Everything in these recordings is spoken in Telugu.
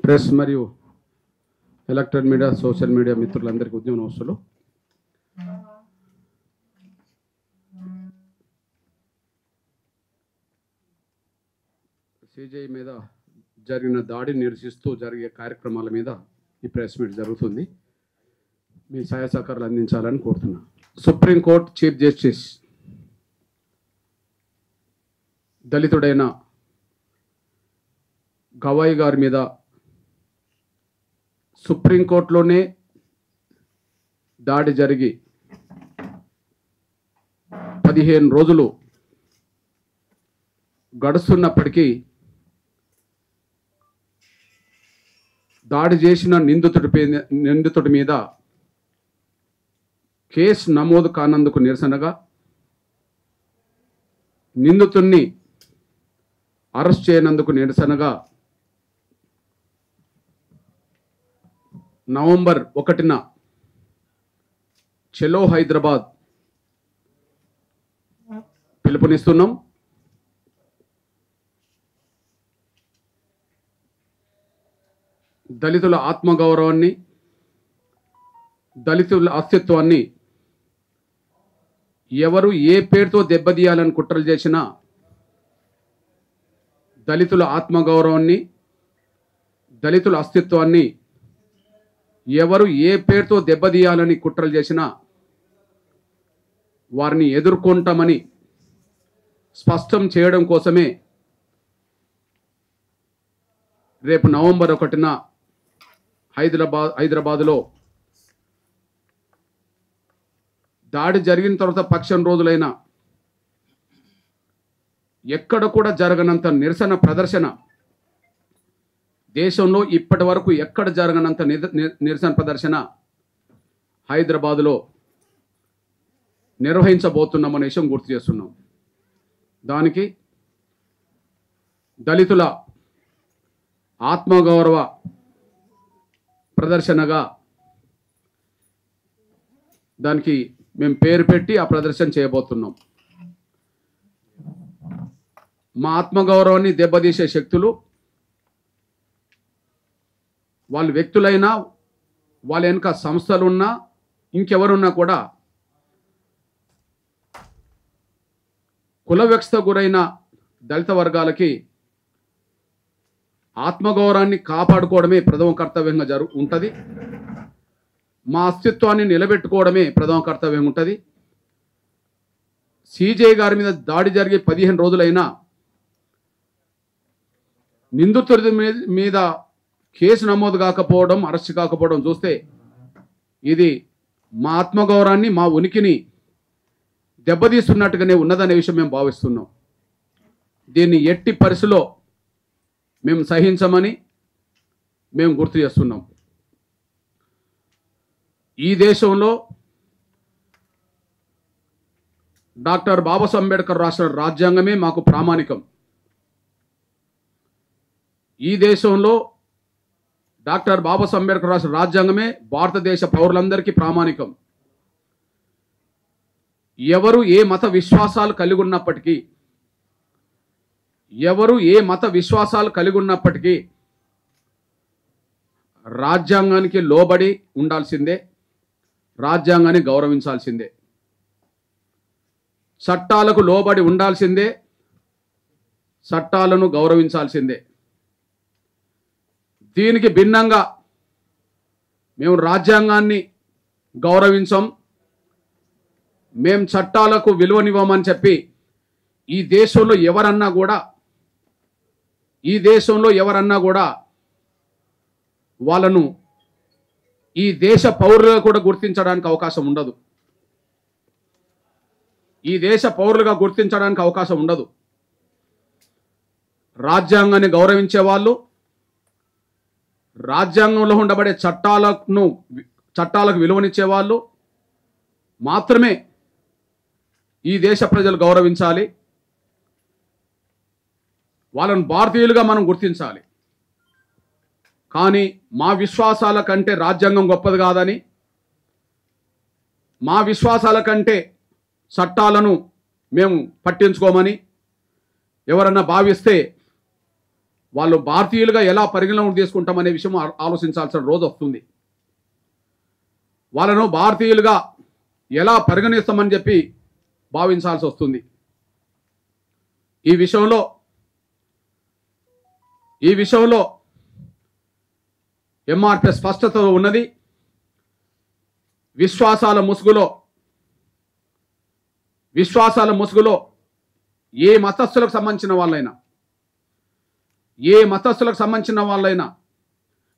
ప్రెస్ మరియు ఎలక్ట్రానిక్ మీడియా సోషల్ మీడియా మిత్రులందరికీ ఉద్యమ నమస్సులు. సిజే మీద జరిగిన దాడిని నిరసిస్తూ జరిగే కార్యక్రమాల మీద ఈ ప్రెస్ మీట్ జరుగుతుంది. మీ సహాయ సహకారాలు అందించాలని కోరుతున్నా. సుప్రీంకోర్టు చీఫ్ జస్టిస్ దళితుడైన గవాయి గారి మీద సుప్రీంకోర్టులోనే దాడి జరిగి 15 రోజులు గడుస్తున్నప్పటికీ దాడి చేసిన నిందితుడి మీద కేసు నమోదు కానందుకు నిరసనగా నిందితుడిని అరెస్ట్ చేయనందుకు నిరసనగా నవంబర్ 1న చలో హైదరాబాద్ పిలుపునిస్తున్నాం. దళితుల ఆత్మగౌరవాన్ని, దళితుల అస్తిత్వాన్ని ఎవరు ఏ పేరుతో దెబ్బతీయాలని కుట్రలు చేసినా దళితుల ఆత్మగౌరవాన్ని, దళితుల అస్తిత్వాన్ని ఎవరు ఏ పేరుతో దెబ్బతీయాలని కుట్రలు చేసినా వారిని ఎదుర్కొంటామని స్పష్టం చేయడం కోసమే రేపు నవంబర్ 1న హైదరాబాదులో దాడి జరిగిన తర్వాత 10 రోజులైనా ఎక్కడ కూడా జరగనంత నిరసన ప్రదర్శన, దేశంలో ఇప్పటి వరకు ఎక్కడ జరగనంత నిరసన ప్రదర్శన హైదరాబాదులో నిర్వహించబోతున్నామనే విషయం గుర్తు చేస్తున్నాం. దానికి దళితుల ఆత్మగౌరవ ప్రదర్శనగా దానికి మేము పేరు పెట్టి ఆ ప్రదర్శన చేయబోతున్నాం. మా ఆత్మగౌరవాన్ని దెబ్బతీసే శక్తులు వాళ్ళు వ్యక్తులైనా, వాళ్ళ వెనుక సంస్థలున్నా, ఇంకెవరున్నా కూడా కుల వ్యవస్థ గురైన దళిత వర్గాలకి ఆత్మగౌరవాన్ని కాపాడుకోవడమే ప్రథమ కర్తవ్యంగా ఉంటుంది. మా అస్తిత్వాన్ని నిలబెట్టుకోవడమే ప్రథమ కర్తవ్యం ఉంటుంది. సిజే గారి మీద దాడి జరిగి 15 రోజులైనా నిందితుడి మీద కేసు నమోదు కాకపోవడం, అరెస్ట్ కాకపోవడం చూస్తే ఇది మా ఆత్మగౌరవాన్ని, మా ఉనికిని దెబ్బతీస్తున్నట్టుగానే ఉన్నదనే విషయం మేము భావిస్తున్నాం. దీన్ని ఎట్టి పరిస్థితిలో మేము సహించమని మేము గుర్తు చేస్తున్నాం. ఈ దేశంలో డాక్టర్ బాబాసాహెబ్ అంబేద్కర్ రాసిన రాజ్యాంగమే మాకు ప్రామాణికం. ఈ దేశంలో డాక్టర్ బాబాసాహెబ్ అంబేద్కర్ రాసిన రాజ్యాంగమే భారతదేశ పౌరులందరికీ ప్రామాణికం. ఎవరు ఏ మత విశ్వాసాలు కలిగి ఉన్నప్పటికీ, రాజ్యాంగానికి లోబడి ఉండాల్సిందే, రాజ్యాంగాన్ని గౌరవించాల్సిందే, చట్టాలకు లోబడి ఉండాల్సిందే, చట్టాలను గౌరవించాల్సిందే. దీనికి భిన్నంగా మేము రాజ్యాంగాన్ని గౌరవించాం, మేము చట్టాలకు విలువనివ్వమని చెప్పి ఈ దేశంలో ఎవరన్నా కూడా వాళ్ళను ఈ దేశ పౌరులుగా కూడా గుర్తించడానికి అవకాశం ఉండదు. రాజ్యాంగాన్ని గౌరవించే వాళ్ళు, రాజ్యాంగంలో ఉండబడే చట్టాలకు విలువనిచ్చే వాళ్ళు మాత్రమే ఈ దేశ ప్రజలు గౌరవించాలి. వాళ్ళను భారతీయులుగా మనం గుర్తించాలి. కానీ మా విశ్వాసాల కంటే రాజ్యాంగం గొప్పది కాదని, మా విశ్వాసాల కంటే చట్టాలను మేము పట్టించుకోమని ఎవరన్నా భావిస్తే వాళ్ళు భారతీయులుగా ఎలా పరిగణలోకి తీసుకుంటామనే విషయం ఆలోచించాల్సిన రోజు వస్తుంది. వాళ్ళను భారతీయులుగా ఎలా పరిగణిస్తామని చెప్పి భావించాల్సి వస్తుంది. ఈ విషయంలో ఎంఆర్పిఎస్ స్పష్టత ఉన్నది. విశ్వాసాల ముసుగులో ఏ మతస్థులకు సంబంధించిన వాళ్ళైనా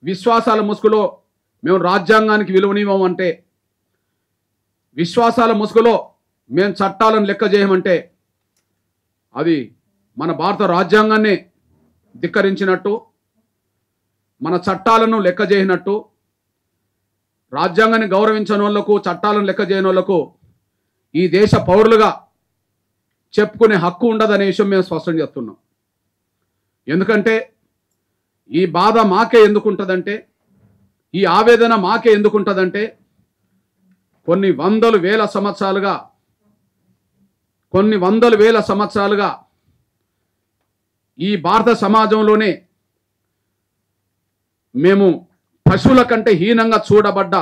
విశ్వాసాల ముసుగులో మేము రాజ్యాంగానికి విలువనివ్వమంటే, విశ్వాసాల ముసుగులో మేము చట్టాలను లెక్క చేయమంటే అది మన భారత రాజ్యాంగాన్ని ధిక్కరించినట్టు, మన చట్టాలను లెక్క చేయనట్టు, రాజ్యాంగాన్ని గౌరవించని వాళ్లకు, చట్టాలను లెక్క చేయని వాళ్లకు ఈ దేశ పౌరులుగా చెప్పుకునే హక్కు ఉండదనే విషయం మేము స్పష్టం చేస్తున్నాం. ఎందుకంటే ఈ బాధ మాకే ఎందుకుంటుందంటే, ఈ ఆవేదన మాకే ఎందుకుంటుందంటే, కొన్ని వందల వేల సంవత్సరాలుగా ఈ భారత సమాజంలోనే మేము పశువుల కంటే హీనంగా చూడబడ్డ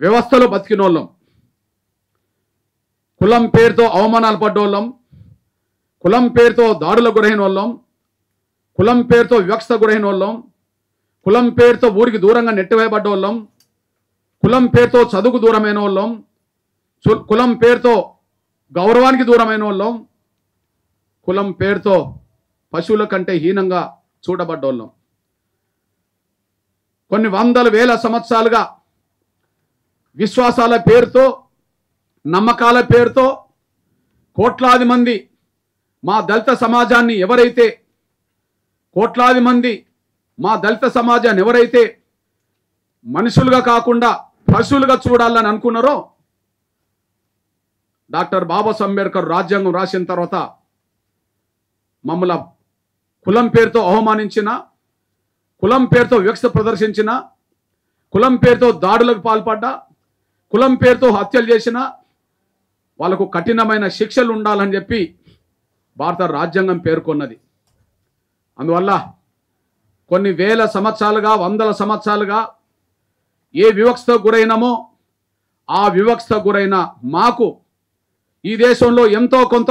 వ్యవస్థలో బతికినోళ్ళం. కులం పేరుతో అవమానాలు పడ్డోళ్ళం, కులం పేరుతో దాడులకు గురైన వాళ్ళం, కులం పేరుతో వివక్షత గురైన వాళ్ళం, కులం పేరుతో ఊరికి దూరంగా నెట్టివేయబడ్డోళ్ళం, కులం పేరుతో చదువుకు దూరమైన వాళ్ళం, కులం పేరుతో గౌరవానికి దూరమైన వాళ్ళం, కులం పేరుతో పశువుల కంటే హీనంగా చూడబడ్డోళ్ళం. కొన్ని వందల వేల సంవత్సరాలుగా విశ్వాసాల పేరుతో, నమ్మకాల పేరుతో కోట్లాది మంది మా దళిత సమాజాన్ని ఎవరైతే మనుషులుగా కాకుండా పశువులుగా చూడాలని అనుకున్నారో, డాక్టర్ బాబాసాహెబ్ అంబేద్కర్ రాజ్యాంగం రాసిన తర్వాత మమ్మల్ని కులం పేరుతో అవమానించిన, కులం పేరుతో వివక్ష ప్రదర్శించిన, కులం పేరుతో దాడులకు పాల్పడ్డ, కులం పేరుతో హత్యలు చేసిన వాళ్ళకు కఠినమైన శిక్షలు ఉండాలని చెప్పి భారత రాజ్యాంగం పేర్కొన్నది. అందువల్ల కొన్ని వేల సంవత్సరాలుగా, వందల సంవత్సరాలుగా ఏ వివక్షకు గురైనామో ఆ వివక్షకు గురైన మాకు ఈ దేశంలో ఎంతో కొంత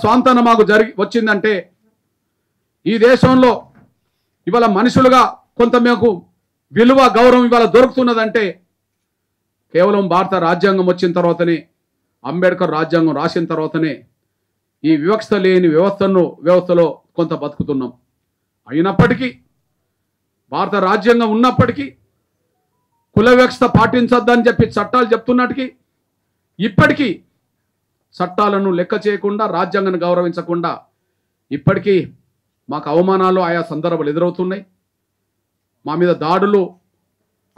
స్వాంతన మాకు వచ్చిందంటే, ఈ దేశంలో ఇవాళ మనుషులుగా కొంత మీకు విలువ, గౌరవం ఇవాళ దొరుకుతున్నదంటే కేవలం భారత రాజ్యాంగం వచ్చిన తర్వాతనే, అంబేద్కర్ రాజ్యాంగం రాసిన తర్వాతనే ఈ వివక్ష లేని వ్యవస్థలో కొంత బతుకుతున్నాం. అయినప్పటికీ, భారత రాజ్యాంగం ఉన్నప్పటికీ, కుల వివక్ష పాటించొద్దని చెప్పి చట్టాలు చెప్తున్నట్టుకి ఇప్పటికీ చట్టాలను లెక్క చేయకుండా, రాజ్యాంగాన్ని గౌరవించకుండా ఇప్పటికీ మాకు అవమానాలు ఆయా సందర్భాలు ఎదురవుతున్నాయి. మా మీద దాడులు,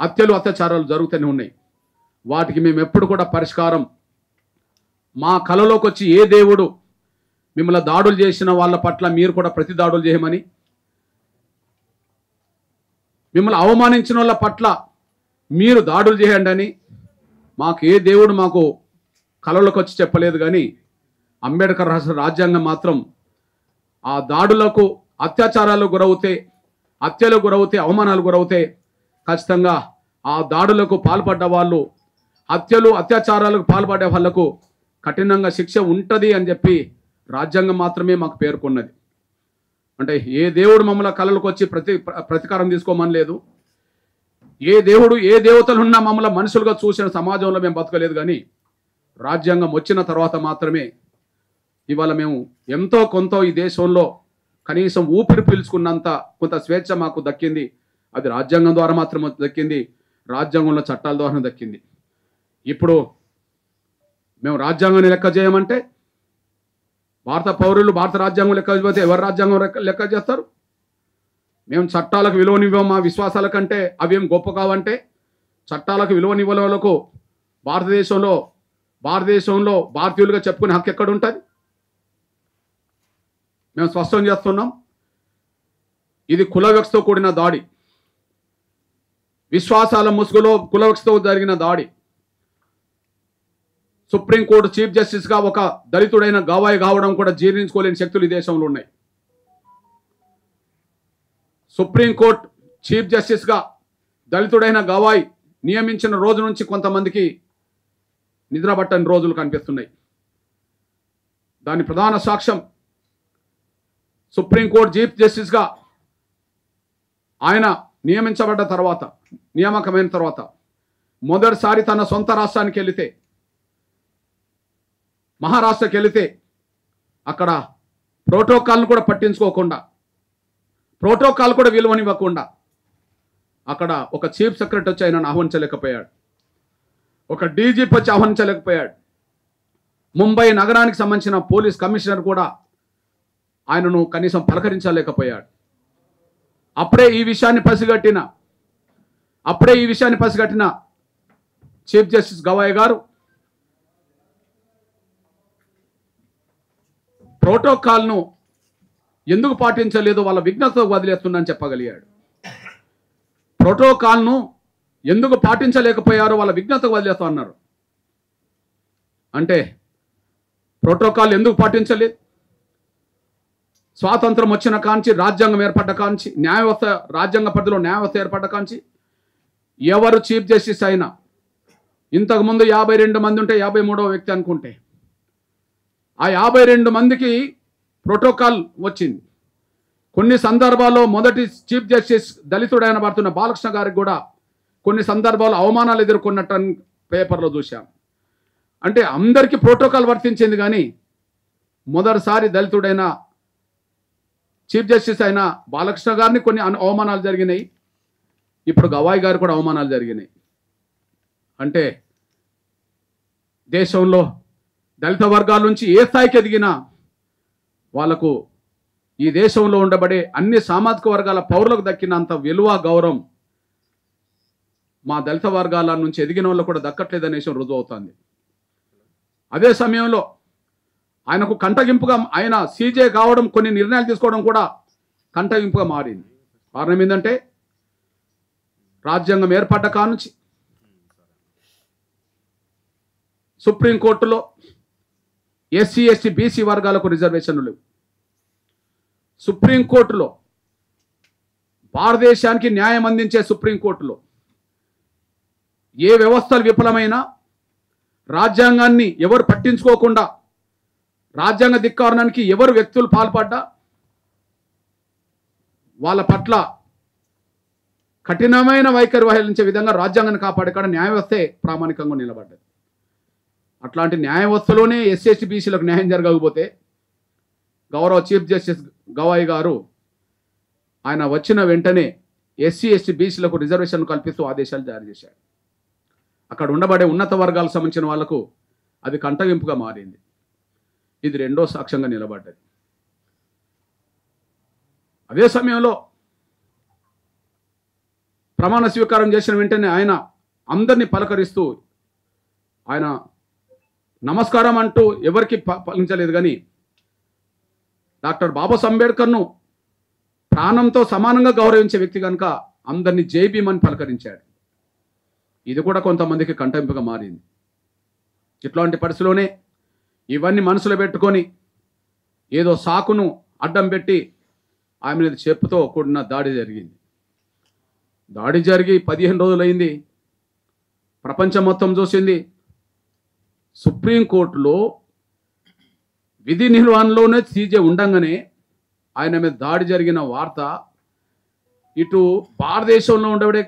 అత్యాచారాలు జరుగుతూనే ఉన్నాయి. వాటికి మేము ఎప్పుడు కూడా పరిష్కారం, మా కలలోకి వచ్చి ఏ దేవుడు మిమ్మల్ని దాడులు చేసిన వాళ్ళ పట్ల మీరు కూడా ప్రతి దాడులు చేయమని, మిమ్మల్ని అవమానించిన వాళ్ళ పట్ల మీరు దాడులు చేయండి అని మాకు ఏ దేవుడు మాకు కలలోకి వచ్చి చెప్పలేదు. కానీ అంబేద్కర్ రాసిన రాజ్యాంగం మాత్రం ఆ దాడులకు, అత్యాచారాలకు గురవుతే, హత్యలకు గురవుతే, అవమానాలు గురవుతే ఖచ్చితంగా ఆ దాడులకు పాల్పడ్డ వాళ్ళు, అత్యాచారాలకు పాల్పడే వాళ్లకు కఠినంగా శిక్ష ఉంటుంది అని చెప్పి రాజ్యాంగం మాత్రమే మాకు పేర్కొన్నది. అంటే ఏ దేవుడు మమ్మల్ని కలలకు వచ్చి ప్రతీకారం తీసుకోమని లేదు. ఏ దేవతలున్నా మమ్మల్ని మనుషులుగా చూసిన సమాజంలో మేము బతకలేదు. కానీ రాజ్యాంగం వచ్చిన తర్వాత మాత్రమే ఇవాళ మేము ఎంతో కొంత ఈ దేశంలో కనీసం ఊపిరి పీల్చుకున్నంత కొంత స్వేచ్ఛ మాకు దక్కింది. అది రాజ్యాంగం ద్వారా మాత్రమే దక్కింది, రాజ్యాంగంలో చట్టాల ద్వారా దక్కింది. ఇప్పుడు మేము రాజ్యాంగాన్ని లెక్క చేయమంటే, భారత పౌరులు భారత రాజ్యాంగం లెక్క చేయకపోతే ఎవరు రాజ్యాంగం లెక్క చేస్తారు? మేము చట్టాలకు విలువనివ్వం, మా విశ్వాసాల కంటే అవేం గొప్ప కావంటే చట్టాలకు విలువనివ్వని వాళ్ళకు భారతదేశంలో భారతీయులుగా చెప్పుకునే హక్కు ఎక్కడ ఉంటుంది? మేము స్పష్టం చేస్తున్నాం, ఇది కుల వివక్షతో కూడిన దాడి, విశ్వాసాల ముసుగులో కుల వివక్షతో జరిగిన దాడి. సుప్రీంకోర్టు చీఫ్ జస్టిస్గా ఒక దళితుడైన గవాయి కావడం కూడా జీర్ణించుకోలేని శక్తులు ఈ దేశంలో ఉన్నాయి. సుప్రీంకోర్టు చీఫ్ జస్టిస్గా దళితుడైన గవాయి నియమించిన రోజు నుంచి కొంతమందికి నిద్రపట్టని రోజులు కనిపిస్తున్నాయి. దాని ప్రధాన సాక్ష్యం సుప్రీంకోర్టు చీఫ్ జస్టిస్గా ఆయన నియామకమైన తర్వాత మొదటిసారి తన సొంత రాష్ట్రానికి వెళితే, మహారాష్ట్రకి వెళితే అక్కడ ప్రోటోకాల్ను కూడా పట్టించుకోకుండా, ప్రోటోకాల్ కూడా విలువనివ్వకుండా అక్కడ ఒక చీఫ్ సెక్రటరీ వచ్చి ఆయనను ఆహ్వానించలేకపోయాడు, ఒక డీజీపీ వచ్చి ఆహ్వానించలేకపోయాడు, ముంబై నగరానికి సంబంధించిన పోలీస్ కమిషనర్ కూడా ఆయనను కనీసం పలకరించలేకపోయాడు. అప్పుడే ఈ విషయాన్ని పసిగట్టిన చీఫ్ జస్టిస్ గవాయి గారు ప్రోటోకాల్ను ఎందుకు పాటించలేదు, వాళ్ళ విఘ్నతకు వదిలేస్తుందని చెప్పగలిగాడు. ప్రోటోకాల్ను ఎందుకు పాటించలేకపోయారో వాళ్ళ విఘ్నతకు వదిలేస్తా అన్నారు. అంటే ప్రోటోకాల్ ఎందుకు పాటించలేదు? స్వాతంత్రం వచ్చిన కాంచి, రాజ్యాంగం ఏర్పడ్డ కాంచి, న్యాయవ్యవస్థ, రాజ్యాంగ పరిధిలో న్యాయవ్యవస్థ ఏర్పడ్డ కాంచి ఎవరు చీఫ్ జస్టిస్ అయినా, ఇంతకుముందు 52 మంది ఉంటే 53వ వ్యక్తి అనుకుంటే ఆ 52 మందికి ప్రోటోకాల్ వచ్చింది. కొన్ని సందర్భాల్లో మొదటి చీఫ్ జస్టిస్ దళితుడైన పడుతున్న బాలకృష్ణ గారికి కూడా కొన్ని సందర్భాల్లో అవమానాలు ఎదుర్కొన్నట్టు పేపర్లో చూశాం. అంటే అందరికీ ప్రోటోకాల్ వర్తించింది, కానీ మొదటిసారి దళితుడైన చీఫ్ జస్టిస్ అయిన బాలకృష్ణ గారిని కొన్ని అవమానాలు జరిగినాయి. ఇప్పుడు గవాయి గారు కూడా అవమానాలు జరిగినాయి. అంటే దేశంలో దళిత వర్గాల నుంచి ఏ స్థాయికి ఎదిగినా వాళ్లకు ఈ దేశంలో ఉండబడే అన్ని సామాజిక వర్గాల పౌరులకు దక్కినంత విలువ, గౌరవం మా దళిత వర్గాల నుంచి ఎదిగిన వాళ్ళు కూడా దక్కట్లేదనే విషయం రుజువు అవుతుంది. అదే సమయంలో ఆయనకు కంటగింపుగా ఆయన సీజే కావడం, కొన్ని నిర్ణయాలు తీసుకోవడం కూడా కంటగింపుగా మారింది. కారణం ఏంటంటే రాజ్యాంగం ఏర్పడ్డ కానుంచి సుప్రీంకోర్టులో ఎస్సీ, ఎస్టీ, బీసీ వర్గాలకు రిజర్వేషన్లు లేవు. సుప్రీంకోర్టులో భారతదేశానికి న్యాయం అందించే సుప్రీంకోర్టులో ఏ వ్యవస్థలు విఫలమైనా, రాజ్యాంగాన్ని ఎవరు పట్టించుకోకుండా, రాజ్యాంగ ధిక్కారణానికి ఎవరు వ్యక్తులు పాల్పడ్డా వాళ్ళ పట్ల కఠినమైన వైఖరి వహించే విధంగా రాజ్యాంగాన్ని కాపాడే కాడ న్యాయ వ్యవస్థే ప్రామాణికంగా నిలబడ్డది. అట్లాంటి న్యాయ వ్యవస్థలోనే ఎస్సీ, ఎస్టీ, బీసీలకు న్యాయం జరగకపోతే గౌరవ చీఫ్ జస్టిస్ గవాయి గారు ఆయన వచ్చిన వెంటనే ఎస్సీ, ఎస్టీ, బీసీలకు రిజర్వేషన్ కల్పిస్తూ ఆదేశాలు జారీ చేశారు. అక్కడ ఉండబడే ఉన్నత వర్గాలకు సంబంధించిన వాళ్లకు అది కంటగింపుగా మారింది. ఇది రెండో సాక్ష్యంగా నిలబడ్డది. అదే సమయంలో ప్రమాణ స్వీకారం చేసిన వెంటనే ఆయన అందరినీ పలకరిస్తూ ఆయన నమస్కారం అంటూ ఎవరికి పలించలేదు, కానీ డాక్టర్ బాబాసాహెబ్ అంబేద్కర్ను ప్రాణంతో సమానంగా గౌరవించే వ్యక్తి కనుక అందరినీ జై భీమ్ అని పలకరించాడు. ఇది కూడా కొంతమందికి కంటెంపుగా మారింది. ఇట్లాంటి పరిస్థితిలోనే ఇవన్నీ మనసులో పెట్టుకొని ఏదో సాకును అడ్డం పెట్టి ఆమె మీద చెప్పుతో కూడిన దాడి జరిగింది. దాడి జరిగి 15 రోజులైంది. ప్రపంచం మొత్తం చూసింది. సుప్రీంకోర్టులో విధి నిర్వహణలోనే సీజే ఉండంగానే ఆయన మీద దాడి జరిగిన వార్త ఇటు భారతదేశంలో ఉండబడే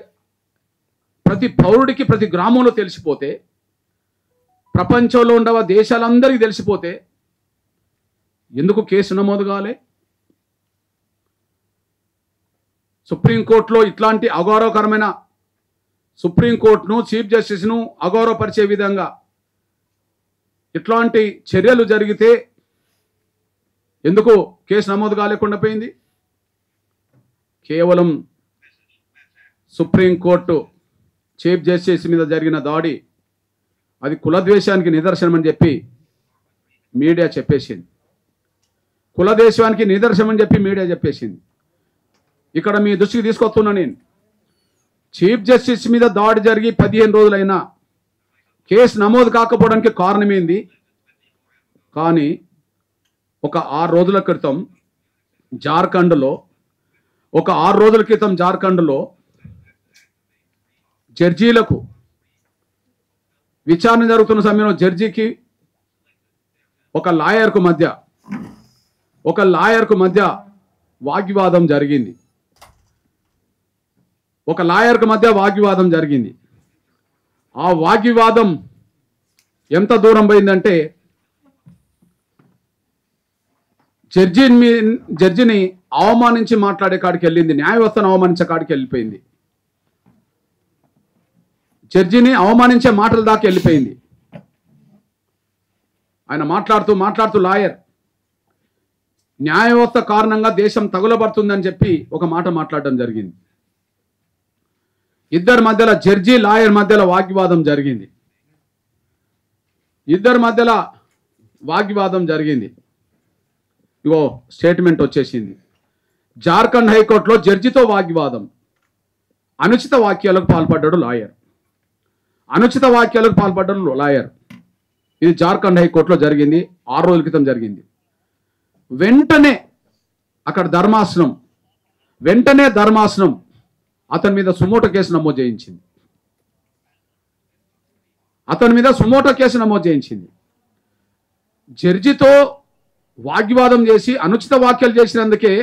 ప్రతి పౌరుడికి, ప్రతి గ్రామంలో తెలిసిపోతే, ప్రపంచంలో ఉండవ దేశాలందరికీ తెలిసిపోతే ఎందుకు కేసు నమోదు కాలే? సుప్రీంకోర్టులో ఇట్లాంటి అగౌరవకరమైన, సుప్రీంకోర్టును, చీఫ్ జస్టిస్ను అగౌరవపరిచే విధంగా ఇట్లాంటి చర్యలు జరిగితే ఎందుకు కేసు నమోదు కాలేకుండా పోయింది? కేవలం సుప్రీంకోర్టు చీఫ్ జస్టిస్ మీద జరిగిన దాడి అది కులద్వేషానికి నిదర్శనం అని చెప్పి మీడియా చెప్పేసింది. కులదేశానికి నిదర్శనం అని చెప్పి మీడియా చెప్పేసింది. ఇక్కడ మీ దృష్టికి తీసుకొస్తున్నా నేను, చీఫ్ జస్టిస్ మీద దాడి జరిగి 15 రోజులైనా కేసు నమోదు కాకపోవడానికి కారణమేంది? కానీ ఒక 6 రోజుల క్రితం జార్ఖండ్లో జడ్జీలకు విచారణ జరుగుతున్న సమయంలో జడ్జికి ఒక లాయర్కు మధ్య వాగ్వివాదం జరిగింది. ఆ వాగ్వివాదం ఎంత దూరం పోయిందంటే జడ్జిని అవమానించి మాట్లాడే కాడికి వెళ్ళింది. న్యాయ వ్యవస్థను అవమానించే కాడికి వెళ్ళిపోయింది. జడ్జిని అవమానించే మాటల దాకా వెళ్ళిపోయింది. ఆయన మాట్లాడుతూ లాయర్ న్యాయ వ్యవస్థ కారణంగా దేశం తగులబడుతుందని చెప్పి ఒక మాట మాట్లాడడం జరిగింది. ఇద్దరి మధ్యలో లాయర్ మధ్యలో వాగ్వివాదం జరిగింది. ఇగో స్టేట్మెంట్ వచ్చేసింది. జార్ఖండ్ హైకోర్టులో జడ్జితో వాగ్వివాదం. అనుచిత వ్యాఖ్యలకు పాల్పడ్డాడు లాయర్. ఇది జార్ఖండ్ హైకోర్టులో జరిగింది. 6 రోజుల క్రితం జరిగింది. వెంటనే ధర్మాసనం అతని మీద సుమోటో కేసు నమోదు చేయించింది. జడ్జితో వాగ్వివాదం చేసి అనుచిత వ్యాఖ్యలు చేసినందుకే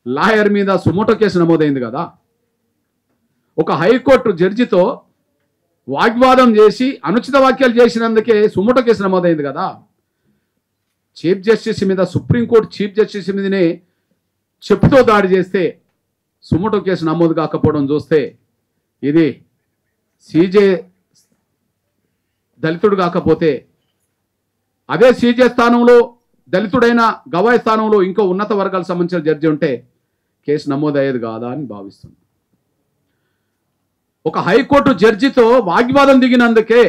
లాయర్ మీద సుమోటో కేసు నమోదైంది కదా. ఒక హైకోర్టు జడ్జితో వాగ్వివాదం చేసి అనుచిత వ్యాఖ్యలు చేసినందుకే సుమోటో కేసు నమోదైంది కదా. సుప్రీంకోర్టు చీఫ్ జస్టిస్ మీదనే చెప్పుతో దాడి చేస్తే సుమోటో కేసు నమోదు కాకపోవడం చూస్తే ఇది సీజే దళితుడు కాకపోతే అదే సీజే స్థానంలో దళితుడైన గవాయి స్థానంలో ఇంకో ఉన్నత వర్గాలకు సంబంధించిన జడ్జి ఉంటే కేసు నమోదు అయ్యేది కాదా అని భావిస్తుంది. ఒక హైకోర్టు జడ్జితో వాగ్వివాదం దిగినందుకే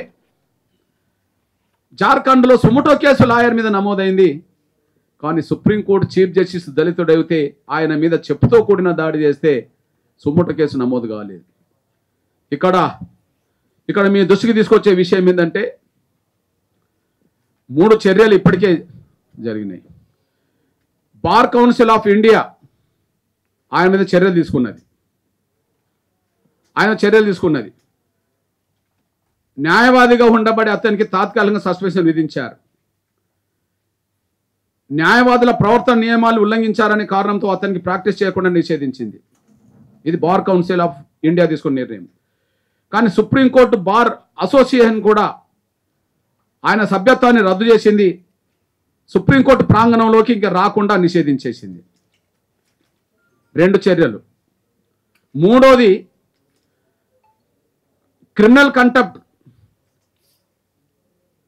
జార్ఖండ్లో సుమోటో కేసు లాయర్ మీద నమోదైంది. కానీ సుప్రీంకోర్టు చీఫ్ జస్టిస్ దళితుడైతే ఆయన మీద చెప్పుతో కూడిన దాడి చేస్తే సుమోటో కేసు నమోదు కాలేదు. ఇక్కడ మీ దృష్టికి తీసుకొచ్చే విషయం ఏంటంటే 3 చర్యలు ఇప్పటికే జరిగినాయి. బార్ కౌన్సిల్ ఆఫ్ ఇండియా ఆయన మీద చర్యలు తీసుకున్నది. న్యాయవాదిగా ఉండబడి అతనికి తాత్కాలికంగా సస్పెన్షన్ విధించారు. న్యాయవాదుల ప్రవర్తన నియమాలు ఉల్లంఘించారనే కారణంతో అతనికి ప్రాక్టీస్ చేయకుండా నిషేధించింది. ఇది బార్ కౌన్సిల్ ఆఫ్ ఇండియా తీసుకున్న నిర్ణయం. కానీ సుప్రీంకోర్టు బార్ అసోసియేషన్ కూడా ఆయన సభ్యత్వాన్ని రద్దు చేసింది. సుప్రీంకోర్టు ప్రాంగణంలోకి ఇంకా రాకుండా నిషేధించేసింది. 2 చర్యలు. 3వది క్రిమినల్ కంటెంప్ట్.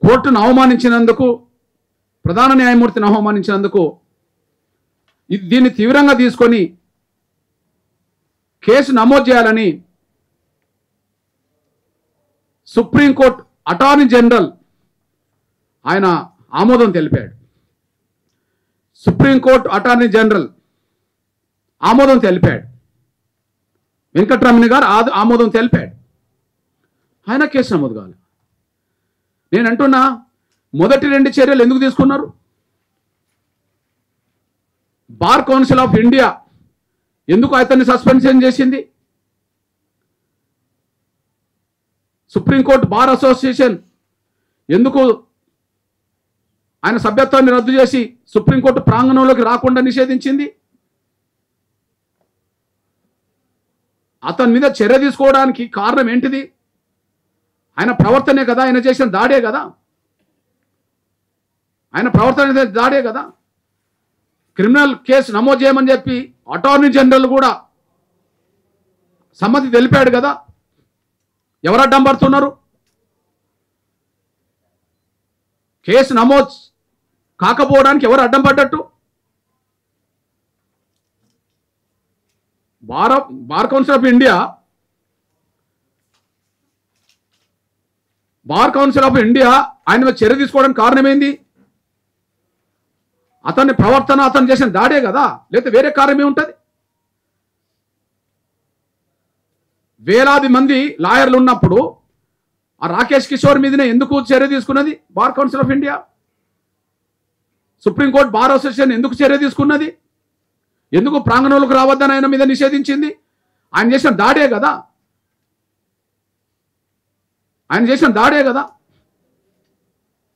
కోర్టును అవమానించినందుకు, ప్రధాన న్యాయమూర్తిని అవమానించినందుకు దీన్ని తీవ్రంగా తీసుకొని కేసు నమోదు చేయాలని సుప్రీంకోర్టు అటార్నీ జనరల్ ఆయన ఆమోదం తెలిపాడు. సుప్రీంకోర్టు అటార్నీ జనరల్ ఆమోదం తెలిపాడు. వెంకటరమణ గారు ఆమోదం తెలిపాడు. ఆయన కేసు నమోదు కావాలి. నేను అంటున్నా, మొదటి 2 చర్యలు ఎందుకు తీసుకున్నారు? బార్ కౌన్సిల్ ఆఫ్ ఇండియా ఎందుకు అతన్ని సస్పెన్షన్ చేసింది? సుప్రీంకోర్టు బార్ అసోసియేషన్ ఎందుకు ఆయన సభ్యత్వాన్ని రద్దు చేసి సుప్రీంకోర్టు ప్రాంగణంలోకి రాకుండా నిషేధించింది? అతని మీద చర్య తీసుకోవడానికి కారణం ఏంటిది? ఆయన ప్రవర్తనే కదా, ఆయన చేసిన దాడే కదా, క్రిమినల్ కేసు నమోదు చేయమని చెప్పి అటార్నీ జనరల్ కూడా సమ్మతి తెలిపాడు కదా. ఎవరు అడ్డం పడుతున్నారు? కేసు నమోదు కాకపోవడానికి ఎవరు అడ్డం పడ్డట్టు? బార్ కౌన్సిల్ ఆఫ్ ఇండియా ఆయన మీద చర్య తీసుకోవడానికి కారణమేంది? అతని ప్రవర్తన, అతను చేసిన దాడే కదా, లేకపోతే వేరే కారణమే ఉంటుంది? వేలాది మంది లాయర్లు ఉన్నప్పుడు ఆ రాకేష్ కిషోర్ మీదనే ఎందుకు చర్య తీసుకున్నది bar council of India? Supreme court bar association ఎందుకు చర్య తీసుకున్నది? ఎందుకు ప్రాంగణంలోకి రావద్దని ఆయన మీద నిషేధించింది? ఆయన చేసిన దాడే కదా,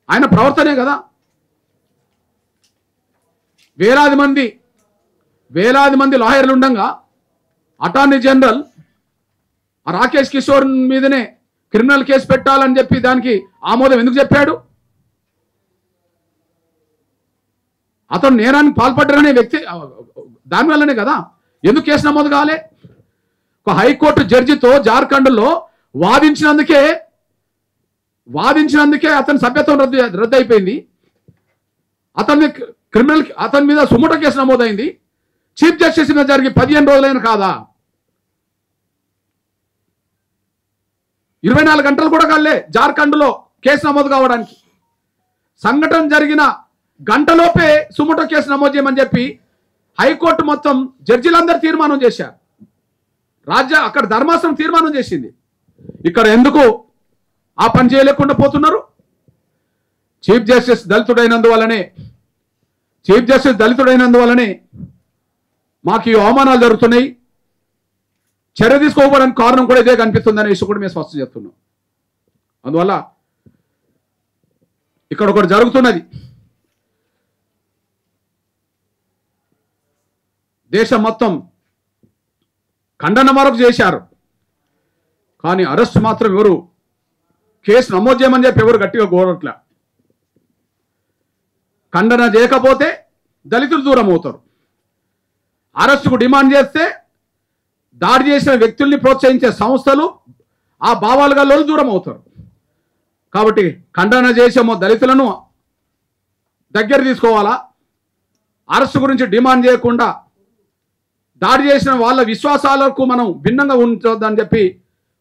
ఆయన ప్రవర్తనే కదా. వేలాది మంది లాయర్లు ఉండగా అటార్నీ జనరల్ రాకేష్ కిషోర్ మీదనే క్రిమినల్ కేసు పెట్టాలని చెప్పి దానికి ఆమోదం ఎందుకు చెప్పాడు? అతను నేరానికి పాల్పడ్డారనే వ్యక్తి దానివల్లనే కదా. ఎందుకు కేసు నమోదు కాలే? ఒక హైకోర్టు జడ్జితో జార్ఖండ్లో వాదించినందుకే అతని సభ్యత్వం రద్దు అయిపోయింది. అతని మీద సుమోటో కేసు నమోదైంది. చీఫ్ జస్టిస్ మీద జరిగి 15 రోజులైన కాదా? 24 గంటలు కూడా కాలే జార్ఖండ్లో కేసు నమోదు కావడానికి. సంఘటన జరిగిన గంటలోపే సుమోటో కేసు నమోదు చేయమని చెప్పి హైకోర్టు మొత్తం జడ్జిలందరూ తీర్మానం చేశారు. అక్కడ ధర్మాసనం తీర్మానం చేసింది. ఇక్కడ ఎందుకు ఆ పని చేయలేకుండా పోతున్నారు? చీఫ్ జస్టిస్ దళితుడైనందువలనే మాకు ఈ అవమానాలు జరుగుతున్నాయి. చర్య తీసుకోవడానికి కారణం కూడా ఇదే కనిపిస్తుందనే విషయం కూడా మేము స్పష్టం చేస్తున్నాం. అందువల్ల ఇక్కడ ఒకటి జరుగుతున్నది. దేశం మొత్తం ఖండన వరకు చేశారు, కానీ అరెస్ట్ మాత్రం ఎవరు కేసు నమోదు చేయమని చెప్పి ఎవరు గట్టిగా కోరట్లే. ఖండన చేయకపోతే దళితులు దూరం అవుతారు. అరెస్టుకు డిమాండ్ చేస్తే దాడి చేసిన వ్యక్తుల్ని ప్రోత్సహించే సంస్థలు ఆ భావాలుగా దూరం అవుతారు. కాబట్టి ఖండన చేసేమో దళితులను దగ్గర తీసుకోవాలా, అరెస్టు గురించి డిమాండ్ చేయకుండా దాడి చేసిన వాళ్ళ విశ్వాసాలకు మనం భిన్నంగా ఉంటుందని చెప్పి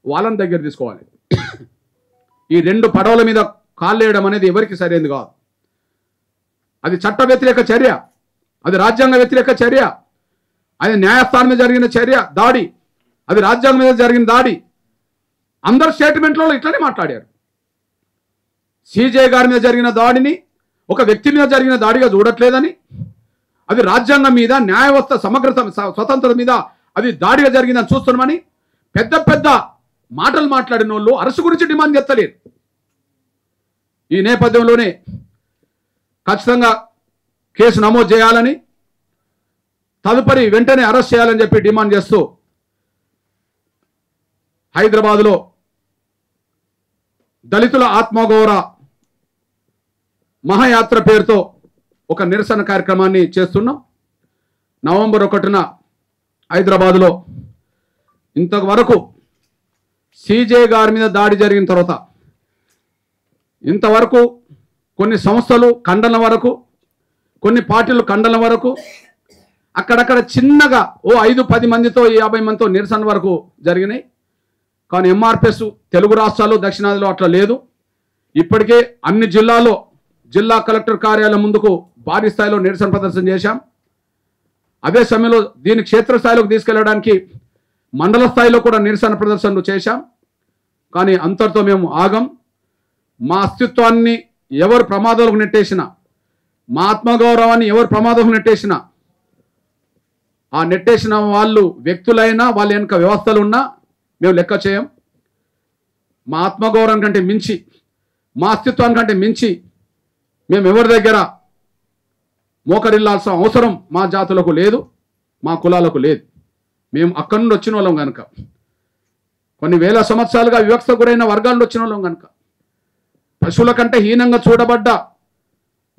వాళ్ళని దగ్గర తీసుకోవాలి. ఈ 2 పడవల మీద కాళ్ళేయడం అనేది ఎవరికి సరైనది కాదు. అది చట్ట వ్యతిరేక చర్య, అది రాజ్యాంగ వ్యతిరేక చర్య, అది న్యాయస్థానం మీద జరిగిన చర్య దాడి, అది రాజ్యాంగం మీద జరిగిన దాడి. అందరు స్టేట్మెంట్లో ఇట్లనే మాట్లాడారు. సిజే గారి మీద జరిగిన దాడిని ఒక వ్యక్తి మీద జరిగిన దాడిగా చూడట్లేదని, అది రాజ్యాంగం మీద న్యాయ వ్యవస్థ సమగ్రత స్వతంత్రత మీద అది దాడిగా జరిగిందని చూస్తున్నామని పెద్ద పెద్ద మాటలు మాట్లాడిన వాళ్ళు అరెస్టు గురించి డిమాండ్ చేస్తలేరు. ఈ నేపథ్యంలోనే ఖచ్చితంగా కేసు నమోదు చేయాలని, తదుపరి వెంటనే అరెస్ట్ చేయాలని చెప్పి డిమాండ్ చేస్తూ హైదరాబాదులో దళితుల ఆత్మగౌరవ మహాయాత్ర పేరుతో ఒక నిరసన కార్యక్రమాన్ని చేస్తున్నాం. నవంబర్ 1న హైదరాబాదులో ఇంతవరకు సిజే గారి మీద దాడి జరిగిన తర్వాత ఇంతవరకు కొన్ని సంస్థలు ఖండన వరకు, కొన్ని పార్టీలు ఖండన వరకు, అక్కడక్కడ చిన్నగా 5-10 మందితో 50 మందితో నిరసన వరకు జరిగినాయి. కానీ ఎంఆర్పిఎస్ తెలుగు రాష్ట్రాలు దక్షిణాదిలో అట్లా లేదు. ఇప్పటికే అన్ని జిల్లాల్లో జిల్లా కలెక్టర్ కార్యాలయం ముందుకు భారీ స్థాయిలో నిరసన ప్రదర్శన చేశాం. అదే సమయంలో దీన్ని క్షేత్రస్థాయిలోకి తీసుకెళ్లడానికి మండల స్థాయిలో కూడా నిరసన ప్రదర్శనలు చేశాం. కానీ అంతటితో మేము ఆగం. మా అస్తిత్వాన్ని ఎవరు ప్రమాదంలోకి నెట్టేసినా, మా ఆత్మగౌరవాన్ని ఎవరు ప్రమాదంలోకి నెట్టేసినా, ఆ నెట్టేసిన వాళ్ళు వ్యక్తులైనా వాళ్ళ వెనుక వ్యవస్థలు ఉన్నా మేము లెక్క చేయం. మా ఆత్మగౌరవం కంటే మించి, మా అస్తిత్వానికంటే మించి మేము ఎవరి దగ్గర మోకరిల్లాల్సిన అవసరం మా జాతులకు లేదు, మా కులాలకు లేదు. మేము అక్కడి నుండి వచ్చిన వాళ్ళం కనుక, కొన్ని వేల సంవత్సరాలుగా వివక్ష గురైన వర్గాల నుండి వచ్చిన వాళ్ళం కనుక, పశువుల కంటే హీనంగా చూడబడ్డ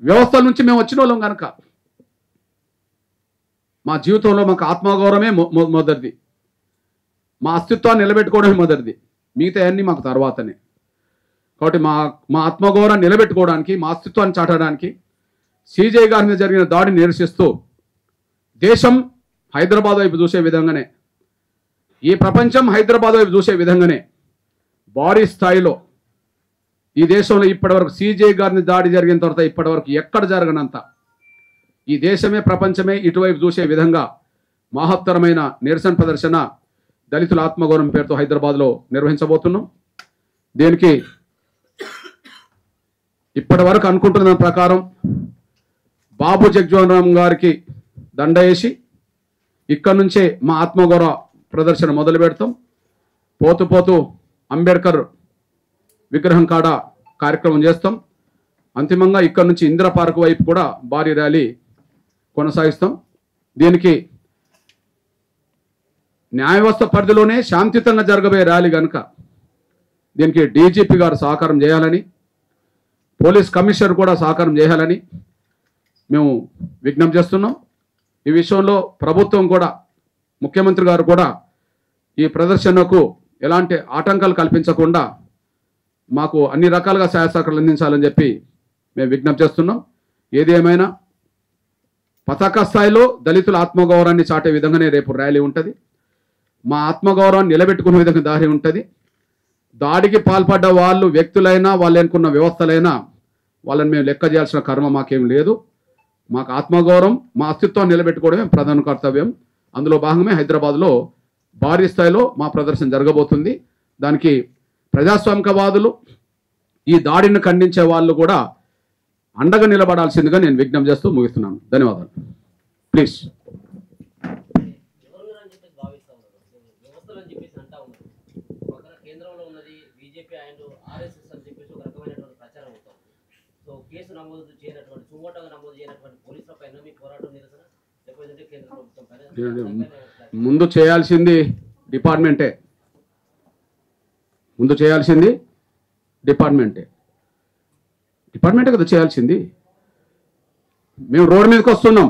వ్యవస్థల నుంచి మేము వచ్చిన వాళ్ళం కనుక మా జీవితంలో మాకు ఆత్మగౌరవమే మొదటిది, మా అస్తిత్వాన్ని నిలబెట్టుకోవడమే మొదటిది, మిగతా అన్నీ మాకు తర్వాతనే. కాబట్టి మా ఆత్మగౌరవాన్ని నిలబెట్టుకోవడానికి, మా అస్తిత్వాన్ని చాటడానికి సిజే గారి మీద జరిగిన దాడిని నిరసిస్తూ దేశం హైదరాబాద్ వైపు చూసే విధంగానే, ఈ ప్రపంచం హైదరాబాద్ వైపు చూసే విధంగానే భారీ స్థాయిలో ఈ దేశంలో ఇప్పటివరకు సిజే గారిని దాడి జరిగిన తర్వాత ఇప్పటివరకు ఎక్కడ జరగనంత ఈ దేశమే ప్రపంచమే ఇటువైపు చూసే విధంగా మహత్తరమైన నిరసన ప్రదర్శన దళితుల ఆత్మగౌరవం పేరుతో హైదరాబాద్లో నిర్వహించబోతున్నాం. దీనికి ఇప్పటి వరకు అనుకుంటున్న ప్రకారం బాబు జగ్జీవన్ రామ్ గారికి దండ వేసి ఇక్కడి నుంచే మా ఆత్మగౌరవ ప్రదర్శన మొదలు పెడతాం. పోతూ పోతూ అంబేద్కర్ విగ్రహం కాడ కార్యక్రమం చేస్తాం. అంతిమంగా ఇక్కడి నుంచి ఇందిరా పార్క్ వైపు కూడా భారీ ర్యాలీ కొనసాగిస్తాం. దీనికి న్యాయ వ్యవస్థ పరిధిలోనే శాంతియుతంగా జరగబోయే ర్యాలీ కనుక దీనికి డీజీపీ గారు సహకారం చేయాలని, పోలీస్ కమిషనర్ కూడా సహకారం చేయాలని మేము విజ్ఞప్తి చేస్తున్నాం. ఈ విషయంలో ప్రభుత్వం కూడా, ముఖ్యమంత్రి గారు కూడా ఈ ప్రదర్శనకు ఎలాంటి ఆటంకాలు కల్పించకుండా మాకు అన్ని రకాలుగా సహాయ సహకారాలు అందించాలని చెప్పి మేము విజ్ఞప్తి చేస్తున్నాం. ఏది ఏమైనా పతాక స్థాయిలో దళితుల ఆత్మగౌరవాన్ని చాటే విధంగానే రేపు ర్యాలీ ఉంటుంది. మా ఆత్మగౌరవాన్ని నిలబెట్టుకునే విధంగా దారి ఉంటుంది. దాడికి పాల్పడ్డ వాళ్ళు వ్యక్తులైనా, వాళ్ళు ఎన్నుకున్న వ్యవస్థలైనా వాళ్ళని మేము లెక్క చేయాల్సిన కర్మ మాకేం లేదు. మాకు ఆత్మగౌరవం, మా అస్తిత్వాన్ని నిలబెట్టుకోవడమే ప్రధాన కర్తవ్యం. అందులో భాగమే హైదరాబాద్లో భారీ స్థాయిలో మా ప్రదర్శన జరగబోతుంది. దానికి ప్రజాస్వామికవాదులు, ఈ దాడిని ఖండించే వాళ్ళు కూడా అండగా నిలబడాల్సిందిగా నేను విజ్ఞప్తి చేస్తూ ముగిస్తున్నాను. ధన్యవాదాలు. ప్లీజ్. ముందు చేయాల్సింది డిపార్ట్మెంటే, డిపార్ట్మెంటే కదా చేయాల్సింది. మేము రోడ్డు మీదకి వస్తున్నాం.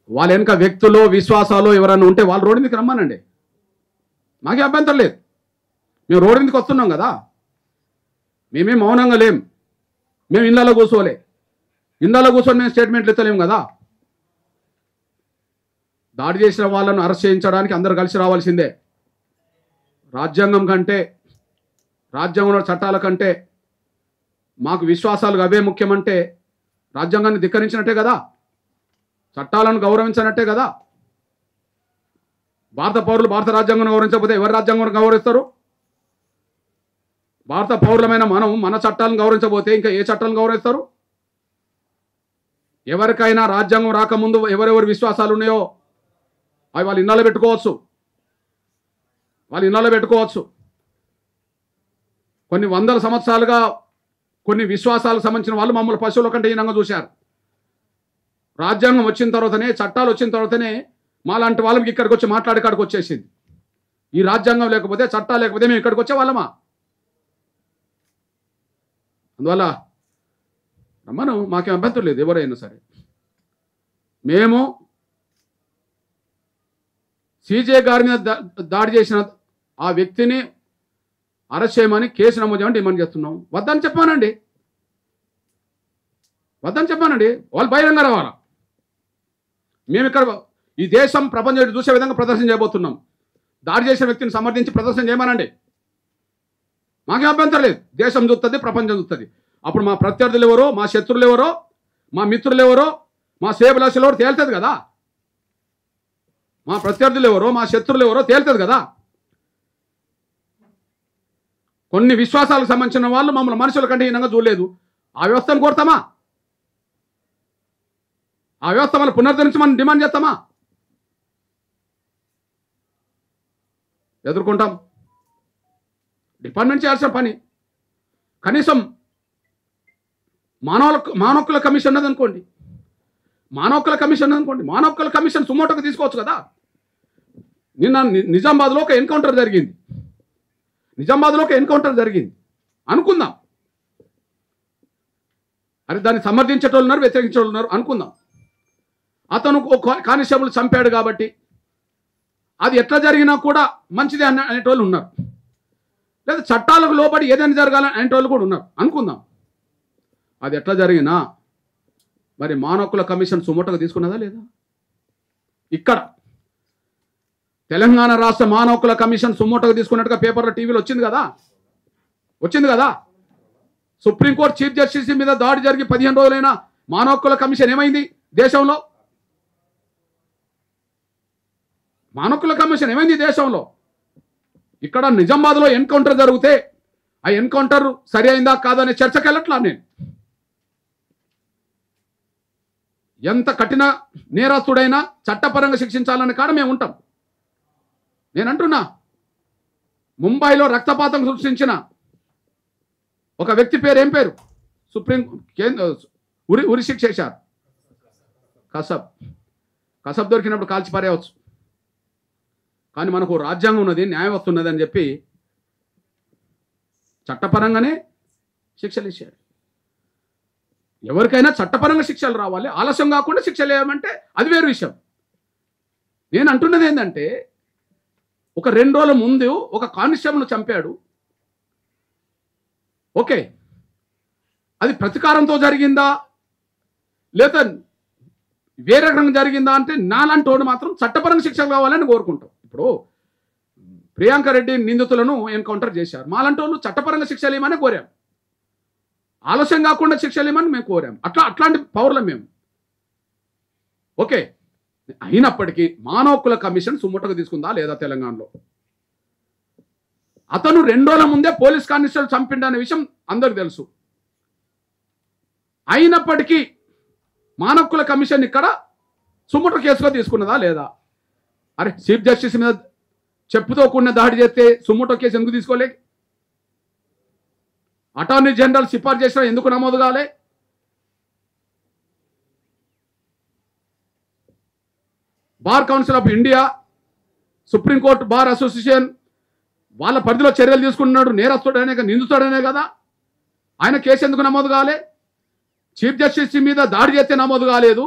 వాళ్ళ వెనుక వ్యక్తులు, విశ్వాసాలు ఎవరైనా ఉంటే వాళ్ళు రోడ్డు మీదకి రమ్మానండి, మాకే అభ్యంతరం లేదు. మేము రోడ్డు మీదకి వస్తున్నాం కదా, మేమేం మౌనంగా లేం. మేము ఇళ్ళలో కూర్చోలే, ఇళ్ళలో కూర్చొని మేము స్టేట్మెంట్లు ఇస్తలేము కదా. దాడి చేసిన వాళ్ళను అరెస్ట్ చేయించడానికి అందరూ కలిసి రావాల్సిందే. రాజ్యాంగం కంటే, రాజ్యాంగంలో చట్టాల కంటే మాకు విశ్వాసాలు అవే ముఖ్యమంటే రాజ్యాంగాన్ని ధిక్కరించినట్టే కదా, చట్టాలను గౌరవించినట్టే కదా. భారత పౌరులు భారత రాజ్యాంగాన్ని గౌరవించకపోతే ఎవరి రాజ్యాంగాన్ని గౌరవిస్తారు? భారత పౌరులమైన మనం మన చట్టాలను గౌరవించబోతే ఇంకా ఏ చట్టాలను గౌరవిస్తారు? ఎవరికైనా రాజ్యాంగం రాకముందు ఎవరెవరి విశ్వాసాలు ఉన్నాయో అవి వాళ్ళు ఇన్నాళ్ళు పెట్టుకోవచ్చు. కొన్ని వందల సంవత్సరాలుగా కొన్ని విశ్వాసాలకు సంబంధించిన వాళ్ళు మమ్మల్ని పశువుల కంటే హీనంగా చూశారు. రాజ్యాంగం వచ్చిన తర్వాతనే, చట్టాలు వచ్చిన తర్వాతనే మాలాంటి వాళ్ళకి ఇక్కడికి వచ్చి మాట్లాడే కాడికి వచ్చేసింది. ఈ రాజ్యాంగం లేకపోతే, చట్టాలు లేకపోతే మేము ఇక్కడికి వచ్చే వాళ్ళమా? అందువల్ల రమ్మను, మాకేం అభ్యంతరం లేదు. ఎవరైనా సరే మేము సీజే గారి మీద దాడి చేసిన ఆ వ్యక్తిని అరెస్ట్ చేయమని, కేసు నమోదు చేయమని డిమాండ్ చేస్తున్నాం. వద్దని చెప్పానండి, వాళ్ళు బహిరంగ రావాలా. మేము ఇక్కడ ఈ దేశం ప్రపంచం చూసే విధంగా ప్రదర్శన చేయబోతున్నాం. దాడి చేసిన వ్యక్తిని సమర్థించి ప్రదర్శన చేయమనండి, మాకేం అభ్యంతరం లేదు. దేశం చూస్తుంది, ప్రపంచం చూస్తుంది. అప్పుడు మా ప్రత్యర్థులు ఎవరో, మా శత్రువులు ఎవరో, మా మిత్రులు ఎవరో, మా సేవలాసులు ఎవరో తేలుతుంది కదా. మా ప్రత్యర్థులు ఎవరో, మా శత్రువులు ఎవరో తేలుతుంది కదా. కొన్ని విశ్వాసాలకు సంబంధించిన వాళ్ళు మమ్మల్ని మనుషుల కంటే హీనంగా చూడలేదు. ఆ వ్యవస్థను కోరుతామా? ఆ వ్యవస్థ మనం పునరుద్ధరించమని డిమాండ్ చేస్తామా? ఎదుర్కొంటాం. డిపార్ట్మెంట్ చేయాల్సిన పని కనీసం మానవ హక్కుల కమిషన్ ఉన్నదనుకోండి, మానవ హక్కుల కమిషన్ సుమోటోకి తీసుకోవచ్చు కదా. నిన్న నిజామాబాద్లో ఒక ఎన్కౌంటర్ జరిగింది అనుకుందాం. అరే దాన్ని సమర్థించేటోళ్ళు ఉన్నారు, వ్యతిరేకించేటోళ్ళు ఉన్నారు అనుకుందాం. అతను కానిస్టేబుల్ చంపాడు కాబట్టి అది ఎట్లా జరిగినా కూడా మంచిదే అనేటోళ్ళు ఉన్నారు. లేదా చట్టాలకు లోబడి ఏదైనా జరగాలని అనేటోళ్ళు కూడా ఉన్నారు అనుకుందాం. అది ఎట్లా జరిగినా మరి మానవ హక్కుల కమిషన్ సుమోటోగా తీసుకున్నదా లేదా? ఇక్కడ తెలంగాణ రాష్ట్ర మానవ హక్కుల కమిషన్ సుమోటోగా తీసుకున్నట్టుగా పేపర్లో, టీవీలో వచ్చింది కదా. సుప్రీంకోర్టు చీఫ్ జస్టిస్ మీద దాడి జరిగి 15 రోజులైనా మానవ హక్కుల కమిషన్ ఏమైంది? దేశంలో మానవ హక్కుల కమిషన్ ఏమైంది? దేశంలో ఇక్కడ నిజామాబాద్లో ఎన్కౌంటర్ జరిగితే ఆ ఎన్కౌంటర్ సరి అయిందా కాదనే చర్చకి వెళ్ళట్లా నేను. ఎంత కఠిన నేరస్తుడైనా చట్టపరంగా శిక్షించాలని కాడ మేము ఉంటాం. నేను అంటున్నా, ముంబైలో రక్తపాతం సృష్టించిన ఒక వ్యక్తి పేరు ఏం పేరు? సుప్రీం ఉరి శిక్ష చేశారు. కసబ్ దొరికినప్పుడు కాల్చి పారేయవచ్చు. కానీ మనకు రాజ్యాంగం ఉన్నది, న్యాయం వస్తున్నది అని చెప్పి చట్టపరంగానే శిక్షలు ఇచ్చారు. ఎవరికైనా చట్టపరంగా శిక్షలు రావాలి, ఆలస్యం కాకుండా శిక్షలు వేయమంటే అది వేరు విషయం. నేను అంటున్నది ఏంటంటే, ఒక 2 రోజుల ముందు ఒక కానిస్టేబుల్ను చంపాడు. ఓకే, అది ప్రతీకారంతో జరిగిందా లేదా వేరే రకంగా జరిగిందా అంటే నాలాంటి వాడు మాత్రం చట్టపరంగా శిక్షలు కావాలని కోరుకుంటాం. ఇప్పుడు ప్రియాంక రెడ్డి నిందితులను ఎన్కౌంటర్ చేశారు. మాలాంటి వాళ్ళు చట్టపరంగా శిక్షలు ఇవ్వమని కోరాం, ఆలస్యం కాకుండా శిక్షలు ఇవ్వమని మేము కోరాం. అట్లాంటి పౌరులం మేము. ఓకే, అయినప్పటికీ మానవ హక్కుల కమిషన్ సుముట్టకు తీసుకుందా లేదా తెలంగాణలో? అతను 2 రోజుల ముందే పోలీస్ కానిస్టేబుల్ చంపిండనే విషయం అందరికి తెలుసు. అయినప్పటికీ మానవ హక్కుల కమిషన్ ఇక్కడ సుముట్ట కేసుగా తీసుకున్నదా లేదా? అరే, చీఫ్ జస్టిస్ మీద చెప్పుతో కూడిన దాడి చేస్తే సుముట్ట కేసు ఎందుకు తీసుకోలే? అటార్నీ జనరల్ సిఫార్సు చేసినా ఎందుకు నమోదు కాలే? Bar council of India, supreme court bar association వాళ్ళ పరిధిలో చర్యలు తీసుకున్నాడు. నేరస్తుడనే నిందితుడనే కదా, ఆయన కేసు ఎందుకు నమోదు కాలే? చీఫ్ జస్టిస్ మీద దాడి చేస్తే నమోదు కాలేదు,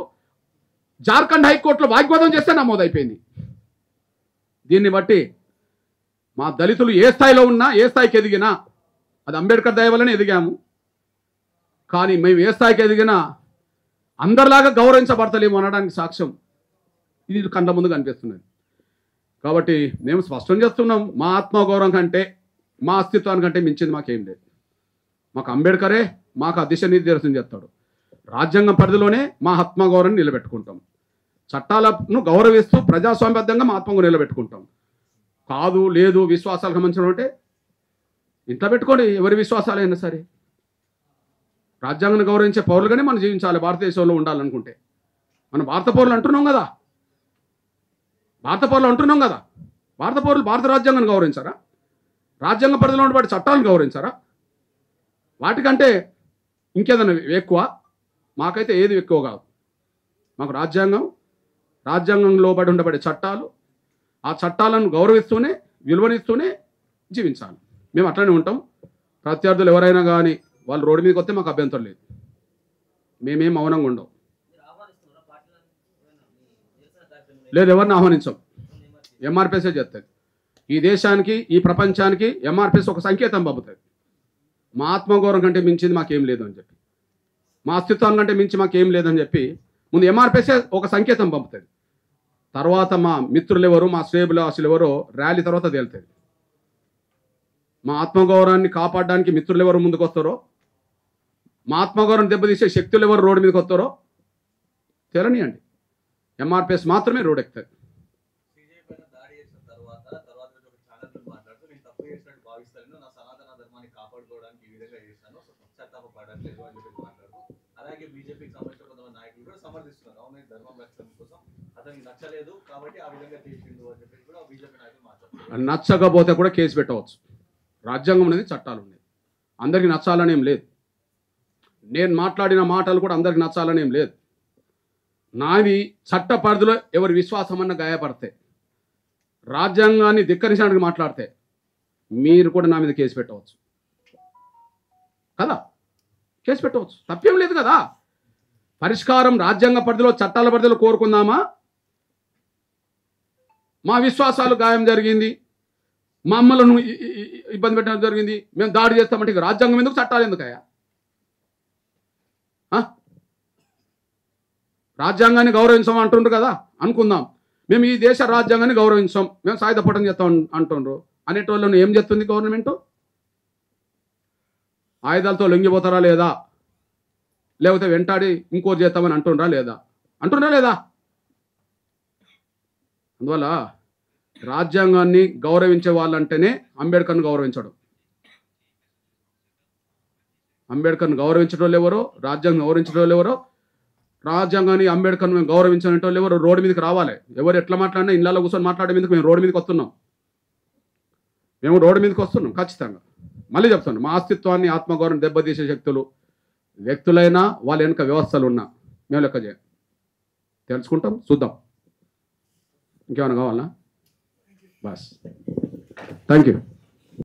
జార్ఖండ్ హైకోర్టులో వాగ్వాదం చేస్తే నమోదు అయిపోయింది. దీన్ని బట్టి మా దళితులు ఏ స్థాయిలో ఉన్నా, ఏ స్థాయికి ఎదిగినా, అది అంబేద్కర్ దయ వల్లనే ఎదిగాము. కానీ మేము ఏ స్థాయికి ఎదిగినా అందరిలాగా గౌరవించబడతలేము అనడానికి సాక్ష్యం ఇది కంట ముందు కనిపిస్తున్నది. కాబట్టి మేము స్పష్టం చేస్తున్నాం, మా ఆత్మగౌరవం కంటే, మా అస్తిత్వానికంటే మించింది మాకేం లేదు. మాకు అంబేద్కరే మాకు ఆ దిశ నిర్దేశం చేస్తాడు. రాజ్యాంగం పరిధిలోనే మా ఆత్మగౌరవాన్ని నిలబెట్టుకుంటాం. చట్టాలను గౌరవిస్తూ ప్రజాస్వామ్యబద్ధంగా మా ఆత్మగౌరవం నిలబెట్టుకుంటాం. కాదు లేదు విశ్వాసాలకు సంబంధించిన ఉంటే ఇంట్లో పెట్టుకోండి, ఎవరి విశ్వాసాలైనా సరే. రాజ్యాంగాన్ని గౌరవించే పౌరులుగానే మనం జీవించాలి. భారతదేశంలో ఉండాలనుకుంటే మనం భారత పౌరులు అంటున్నాం కదా, భారత పౌరులు భారత రాజ్యాంగాన్ని గౌరవించారా? రాజ్యాంగ పరిధిలో ఉన్నటువంటి చట్టాలను గౌరవించారా? వాటికంటే ఇంకేదైనా ఎక్కువ? మాకైతే ఏది ఎక్కువ కాదు. మాకు రాజ్యాంగంలో పడి ఉండబడే చట్టాలు, ఆ చట్టాలను గౌరవిస్తూనే విలువనిస్తూనే జీవించాలి. మేము అట్లనే ఉంటాం. ప్రత్యర్థులు ఎవరైనా కానీ వాళ్ళు రోడ్డు మీదకి వస్తే మాకు అభ్యంతరం లేదు, మేమేం మౌనంగా ఉండవు. లేదు, ఎవరిని ఆహ్వానించాం. ఎంఆర్పిఎస్ఏ చేస్తుంది. ఈ దేశానికి, ఈ ప్రపంచానికి ఎంఆర్పిఎస్ ఒక సంకేతం పంపుతుంది. మా ఆత్మగౌరవం కంటే మించింది మాకేం లేదు అని చెప్పి, మా అస్తిత్వం కంటే మించి మాకేం లేదని చెప్పి ముందు ఎంఆర్పిఎస్ఏ ఒక సంకేతం పంపుతుంది. తర్వాత మా మిత్రులు ఎవరు, మా శ్రేయభిలాషులు ఎవరో ర్యాలీ తర్వాత తేలుతుంది. మా ఆత్మగౌరవాన్ని కాపాడడానికి మిత్రులు ఎవరు ముందుకు వస్తారో, మా ఆత్మగౌరవం దెబ్బతీసే శక్తులు ఎవరు రోడ్డు మీదకి వస్తారో తెలనియండి. ఎంఆర్పిఎస్ మాత్రమే రోడ్ ఎక్కుతుంది. అలాగే బీజేపీకి సంబంధించిన కొంతమంది నాయకులు కూడా సమర్థిస్తున్నారు, అవును ధర్మం రక్షణ కోసం అతనికి నచ్చలేదు కాబట్టి ఆ విధంగా చేసిండు అని చెప్పి కూడా బీజేపీ నాయకులు మాట్లాడుతున్నారు. నచ్చకపోతే కూడా కేసు పెట్టవచ్చు. రాజ్యాంగం అనేది చట్టాలు ఉన్నాయి, అందరికీ నచ్చాలని ఏం లేదు. నేను మాట్లాడిన మాటలు కూడా అందరికి నచ్చాలని ఏం లేదు. నాది చట్ట పరిధిలో ఎవరి విశ్వాసం అన్న గాయపడితే, రాజ్యాంగాన్ని ధిక్కరించడానికి మాట్లాడితే మీరు కూడా నా మీద కేసు పెట్టవచ్చు కదా, కేసు పెట్టవచ్చు, తప్పేం లేదు కదా. పరిష్కారం రాజ్యాంగ పరిధిలో, చట్టాల పరిధిలో కోరుకుందామా? మా విశ్వాసాలు గాయం జరిగింది, మా అమ్మలను ఇబ్బంది పెట్టడం జరిగింది, మేము దాడి చేస్తామంటే ఇక రాజ్యాంగం ఎందుకు, చట్టాలు ఎందుకయ్యా? రాజ్యాంగాన్ని గౌరవించాం అంటుండ్రు కదా, అనుకుందాం. మేము ఈ దేశ రాజ్యాంగాన్ని గౌరవించాం, మేము సాయుధ పోరాటం చేస్తాం అంటుండ్రు అనేటోళ్ళను ఏం చేస్తుంది గవర్నమెంటు? ఆయుధాలతో లొంగిపోతారా లేదా, లేకపోతే వెంటాడి ఇంకోటి చేస్తామని అంటుండ్రా లేదా? అందువల్ల రాజ్యాంగాన్ని గౌరవించే వాళ్ళంటేనే అంబేద్కర్ను గౌరవించడం. అంబేద్కర్ని గౌరవించడం వాళ్ళు ఎవరో, రాజ్యాంగం గౌరవించడం వాళ్ళు ఎవరో, రాజ్యాంగాన్ని అంబేద్కర్ని మేము గౌరవించిన వాళ్ళు ఎవరు రోడ్డు మీదకి రావాలి. ఎవరు ఎట్లా మాట్లాడినా ఇళ్ళలో కూర్చొని మాట్లాడే మీదకి మేము రోడ్డు మీదకి వస్తున్నాం. మేము రోడ్డు మీదకి వస్తున్నాం ఖచ్చితంగా. మళ్ళీ చెప్తాను, మా అస్తిత్వాన్ని ఆత్మగౌరవం దెబ్బతీసే శక్తులు వ్యక్తులైనా వాళ్ళ వెనుక వ్యవస్థలు ఉన్నా మేము లెక్క చేయం. తెలుసుకుంటాం, చూద్దాం. ఇంకేమైనా కావాలా? Bus, thank you.